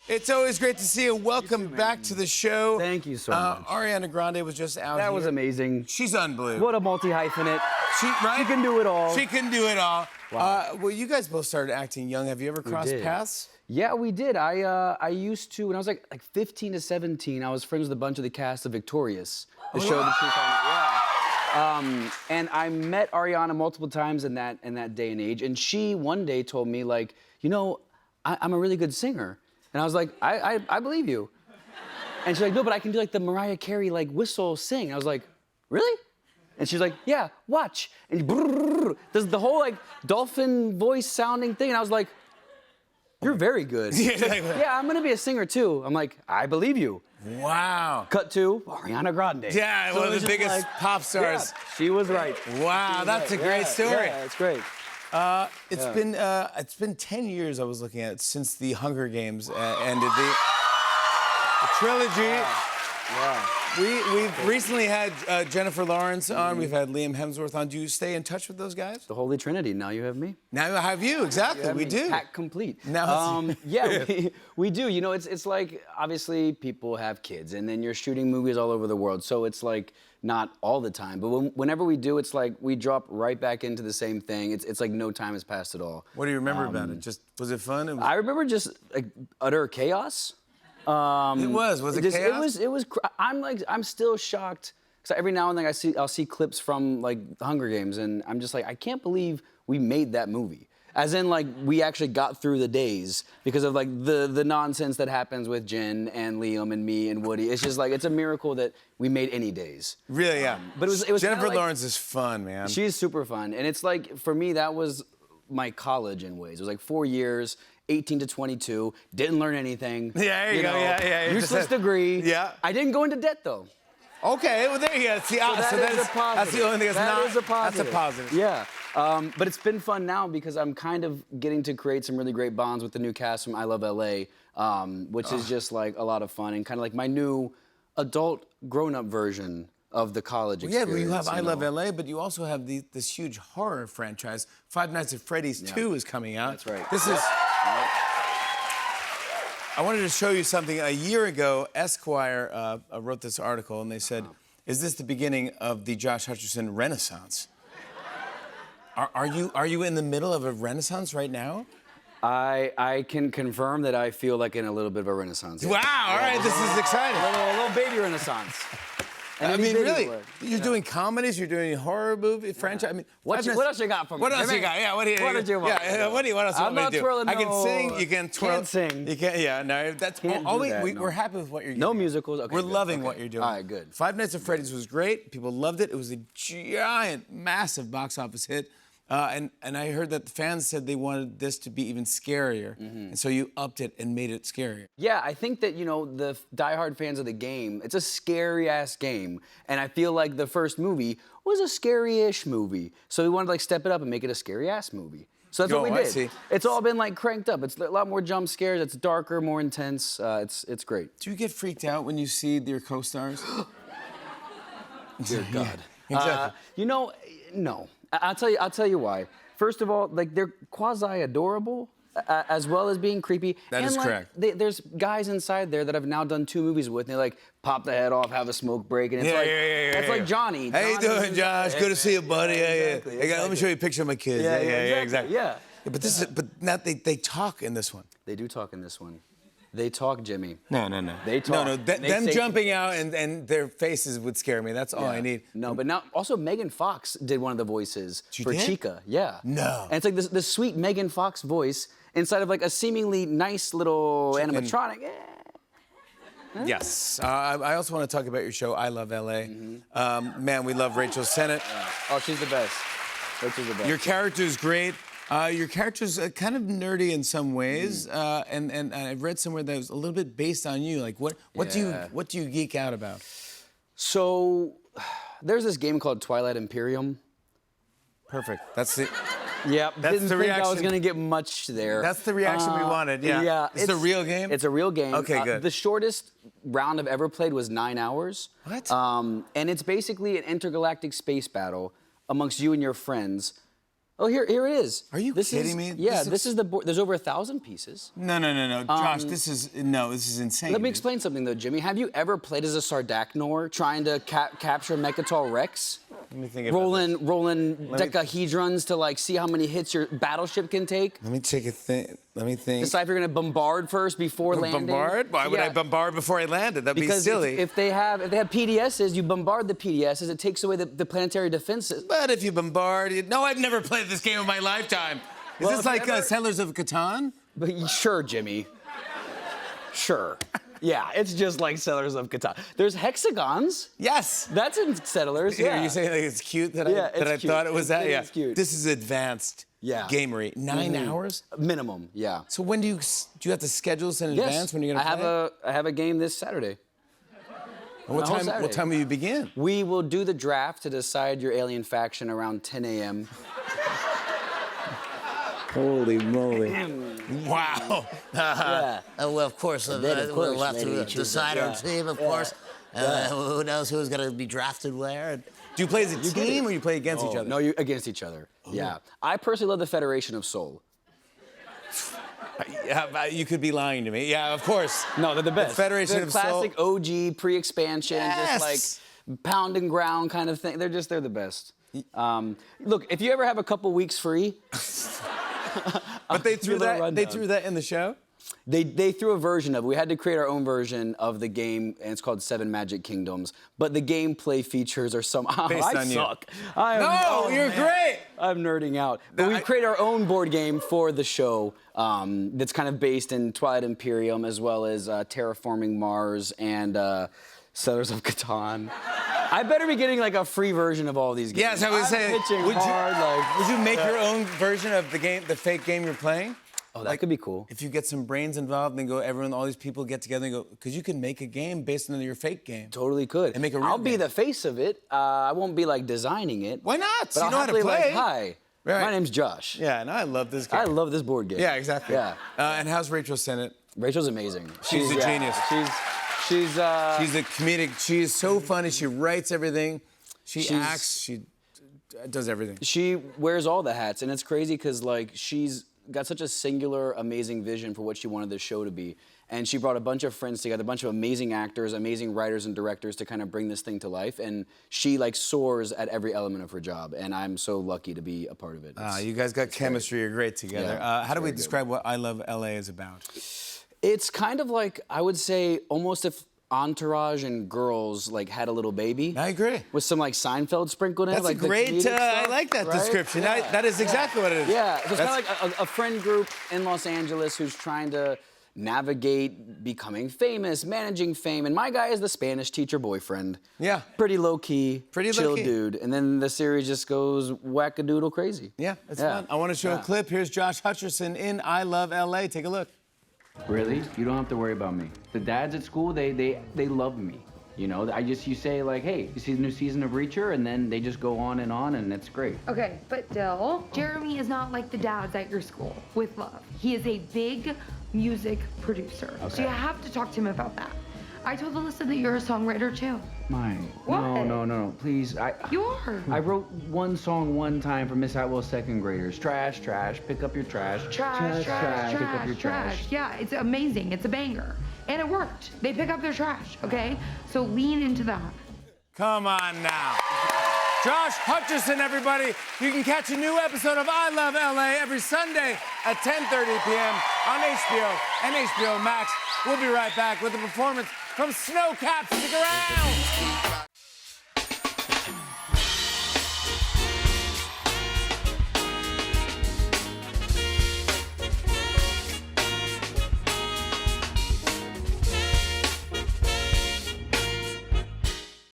It's always great to see you. Welcome back to the show. Thank you so much. Ariana Grande was just out That here. was amazing. She's unbelievable. What a multi-hyphenate. Right? She can do it all. She can do it all. Wow. Well, you guys both started acting young. Have you ever crossed did. paths? Yeah, we did. I used to, when I was like 15 to 17, I was friends with a bunch of the cast of Victorious, the show that she was on. Yeah. And I met Ariana multiple times in that day and age, and she one day told me, like, you know, I'm a really good singer. And I was like, I believe you. And she's like, no, but I can do like the Mariah Carey like whistle sing. And I was like, really? And she's like, yeah, watch. And brrr, does the whole like dolphin voice sounding thing. And I was like, you're very good. Yeah, I'm gonna be a singer too. I'm like, I believe you. Wow. Cut to Ariana Grande. Yeah, So one it of was the just biggest like, pop stars. Yeah, she was right. Wow, that's a great story. Yeah, it's great. It's been 10 years I was looking at since the Hunger Games ended. The trilogy. Yeah. We've recently had Jennifer Lawrence on. We've had Liam Hemsworth on. Do you stay in touch with those guys? The Holy Trinity. Now you have me. Now I have you. Exactly. We do. Pack complete. Now yeah, we do. You know, it's like, obviously people have kids and then you're shooting movies all over the world. So it's like not all the time. But whenever we do, it's like we drop right back into the same thing. It's like no time has passed at all. What do you remember about it? Just, was it fun? I remember just like utter chaos. It was. Was it chaos? It was. I'm still shocked because every now and then I'll see clips from like the Hunger Games, and I'm just like, I can't believe we made that movie. As in, like, we actually got through the days because of like the nonsense that happens with Jen and Liam and me and Woody. It's just like, it's a miracle that we made any days. Really, yeah. But it was Jennifer like, Lawrence is fun, man. She's super fun, and it's like, for me, that was my college in ways. It was like 4 years. 18 to 22, didn't learn anything. Yeah, there you go. Yeah. Useless degree. Yeah. I didn't go into debt though. Okay, well there you go. See, That is a positive. That's the only thing that's That not. is a positive. That's a positive. Yeah. But it's been fun now because I'm kind of getting to create some really great bonds with the new cast from I Love LA, which is just like a lot of fun and kind of like my new adult grown-up version of the college experience. Yeah, well, you have I Love LA, but you also have this huge horror franchise. Five Nights at Freddy's 2 is coming out. That's right. This is. I wanted to show you something. A year ago, Esquire wrote this article, and they said, "Is this the beginning of the Josh Hutcherson Renaissance?" Are you in the middle of a renaissance right now? I can confirm that I feel like in a little bit of a renaissance. Wow! All right, this is exciting. A little baby renaissance. I mean, really, you're doing comedies, you're doing horror movie franchise. I mean, what else you got for me? What else you got? Yeah, what do you? What did you want? Yeah, what else you want me to do? Twirling I can sing. You can twirl. Can't sing. You can't. Yeah, no, that's Can't all. do that, no. We're happy with what you're doing. No musicals. Okay, we're good. loving Okay. what you're doing. All right, good. Five Nights at Freddy's was great. People loved it. It was a giant, massive box office hit. And I heard that the fans said they wanted this to be even scarier, and so you upped it and made it scarier. Yeah, I think that, you know, the diehard fans of the game, it's a scary-ass game, and I feel like the first movie was a scary-ish movie, so we wanted to like step it up and make it a scary-ass movie. So that's what we I did. see. It's all been like cranked up. It's a lot more jump scares. It's darker, more intense. It's great. Do you get freaked out when you see your co-stars? Dear God. Exactly. You know, no. I'll tell you why. First of all, like they're quasi-adorable, as well as being creepy. That is correct. There's guys inside there that I've now done 2 movies with, and they like pop the head off, have a smoke break, and it's like Johnny. How you doing, Josh? Good to see you, buddy. Exactly. Hey, let me show you a picture of my kids. Yeah, exactly. Yeah. But this is, but now they talk in this one. They do talk in this one. They talk, Jimmy. No. They talk. No. Them say jumping out and their faces would scare me. That's all I need. No, but now also Megan Fox did one of the voices for did? Chica. Yeah. No. And it's like this sweet Megan Fox voice inside of like a seemingly nice little animatronic. Yes. I also want to talk about your show, I Love LA. Man, we love Rachel Sennett. Oh, she's the best. Rachel's the best. Your character's great. Your character's kind of nerdy in some ways, and I read somewhere that it was a little bit based on you. Like, what do you geek out about? So, there's this game called Twilight Imperium. Perfect. That's it. Yeah, That's didn't the think reaction. I was gonna get much there. That's the reaction we wanted. Yeah. Yeah. It's a real game. It's a real game. Okay, good. The shortest round I've ever played was 9 hours. What? And it's basically an intergalactic space battle amongst you and your friends. Oh, here it is. Are you kidding me? Yeah, This this is the board. There's over 1,000 pieces. No. Josh, this is insane. Let me dude. explain something though, Jimmy. Have you ever played as a Sardacnor trying to capture Mechatol Rex? Let me think about this. Rolling decahedrons to like see how many hits your battleship can take. Let me take a think. Let me think. Decide if you're gonna bombard first before landing. Bombard? Why would I Yeah. bombard before I landed? That'd Because be silly. if they have PDSs, you bombard the PDSs. It takes away the planetary defenses. But if you bombard, no, I've never played this game in my lifetime. Is Well, this if like you ever- Settlers of Catan? But sure, Jimmy. Sure. Yeah, it's just like Settlers of Catan. There's hexagons. Yes. That's in Settlers. Yeah. Are you saying like it's cute that Yeah, I it's cute. thought it was that? It Yeah. is cute. This is advanced gamery. 9 hours? Minimum. Yeah. So when do you have to schedule this in advance when you're gonna play? I have a game this Saturday. And what the whole time? Saturday. What time will you begin? We will do the draft to decide your alien faction around 10 a.m. Holy moly! Wow. Yeah. Well, of course, then, of course, we'll have maybe to choose decide our it. team, of course. Who knows who's going to be drafted where? Do you play as a team or you play against each other? No, you against each other. Yeah. I personally love the Federation of Soul. Yeah, you could be lying to me. Yeah, of course. No, they're the best. Federation They're of Soul. classic OG pre-expansion, Yes. just like pound and ground kind of thing. They're the best. Look, if you ever have a couple weeks free, But they give threw you a little that. They rundown. threw that in the show. they threw a version of it. We had to create our own version of the game, and it's called Seven Magic Kingdoms. But the gameplay features are somehow Based I on you. suck. I am, No, you're great. I'm nerding out. But we created our own board game for the show that's kind of based in Twilight Imperium as well as Terraforming Mars and Settlers of Catan. I better be getting like a free version of all these games. Yes, I was I'm saying. pitching Would hard, you make your own version of the game, the fake game you're playing? Oh, that could be cool. If you get some brains involved and all these people get together and go, because you can make a game based on your fake game. Totally could. And make a real I'll be game. the face of it. I won't be like designing it. Why not? But You I'll know how to happily, play. Like, hi, Right. my name's Josh. Yeah, and I love this game. I love this board game. Yeah, exactly. Yeah. And how's Rachel Sennett? Rachel's amazing. She's a genius. She's She's a comedic. She is so funny. She writes everything. She acts. She does everything. she wears all the hats, and it's crazy because like she's got such a singular, amazing vision for what she wanted the show to be. And she brought a bunch of friends together, a bunch of amazing actors, amazing writers and directors to kind of bring this thing to life. And she like soars at every element of her job. And I'm so lucky to be a part of it. You guys got chemistry. You're great together. Yeah, How do we describe what I Love LA is about? It's kind of like, I would say, almost if Entourage and Girls like had a little baby. I agree. With some like Seinfeld sprinkled in it. That's like a the great. comedic I stuff, like that right? description. Yeah. That is exactly what it is. Yeah, so it's That's- kind of like a friend group in Los Angeles who's trying to navigate becoming famous, managing fame. And my guy is the Spanish teacher boyfriend. Yeah. Pretty low key, Pretty chill low-key. dude. And then the series just goes wackadoodle crazy. Yeah, it's Yeah. fun. I want to show a Yeah. clip. Here's Josh Hutcherson in I Love LA. Take a look. Really? You don't have to worry about me. The dads at school, they love me. You know, you say like, hey, you see the new season of Reacher, and then they just go on, and it's great. Okay, but Dill, Jeremy is not like the dads at your school with love. He is a big music producer. So Okay. you have to talk to him about that. I told Alyssa that you're a songwriter too. Mike, What? no, please. You are. I wrote one song one time for Miss Atwell's second graders. Trash, trash, pick up your trash. Trash, trash, pick up your trash. Yeah, it's amazing. It's a banger. And it worked. They pick up their trash, okay? So lean into that. Come on now. Josh Hutcherson, everybody. You can catch a new episode of I Love LA every Sunday at 10:30 p.m. on HBO and HBO Max. We'll be right back with a performance from Snowcap. Stick around.